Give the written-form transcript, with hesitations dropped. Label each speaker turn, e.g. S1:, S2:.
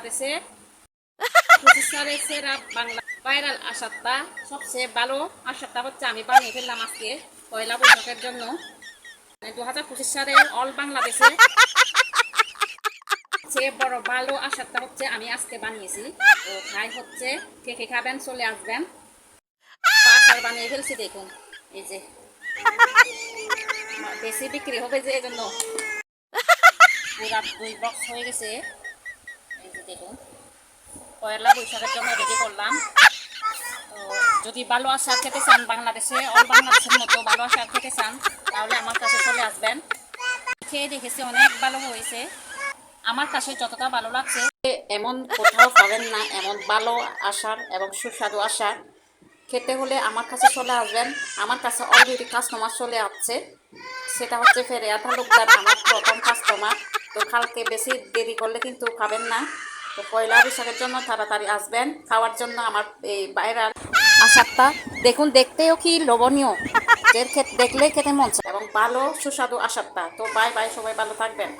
S1: দেশে প্রতিষ্ঠানের সেরা বাংলা ভাইরাল আশারটা সবচেয়ে ভালো আশারটা হচ্ছে আমি বানিয়ে ফেললাম আজকে পয়লা বৈশাখের জন্য। 2025 সালে অল বাংলাদেশে সবচেয়ে বড় ভালো আশারটা হচ্ছে আমি আজকে বানিয়েছি। তো ভাই হচ্ছে কে কে খাবেন চলে আসবেন। আচার বানিয়ে ফেলছি দেখুন, এই যে বেশি বিক্রি হবে যে এই জন্য পুরা 2 বক্স হয়ে গেছে। এই যে দেখুন পয়লা বৈশাখের জন্য রেডি করলাম। তো যদি ভালো আচার খেতে চান, বাংলাদেশে অল বাংলাদেশের মতো ভালো আচার খেতে চান, তাহলে আমার কাছে চলে আসবেন। খেয়ে দেখেছি অনেক ভালো হয়েছে, আমার কাছে যতটা ভালো লাগছে এমন কোথাও পাবেন না। এমন ভালো আচার এবং সুস্বাদু আচার খেতে হলে আমার কাছে চলে আসবেন। আমার কাছে অলরেডি কাস্টমার চলে আসছে, সেটা হচ্ছে ফেরিয়া তালুকদার, আমার প্রথম কাস্টমার। তো কালকে বেশি দেরি করলে কিন্তু পাবেন না। তো পয়লা বৈশাখের জন্য তাড়াতাড়ি আসবেন খাওয়ার জন্য আমার এই বাইরের আচারটা। দেখুন দেখতেও কি লোভনীয়, দেখলে খেতে মন চায় এবং ভালো সুস্বাদু আচারটা। তো বাই বাই, সবাই ভালো থাকবেন।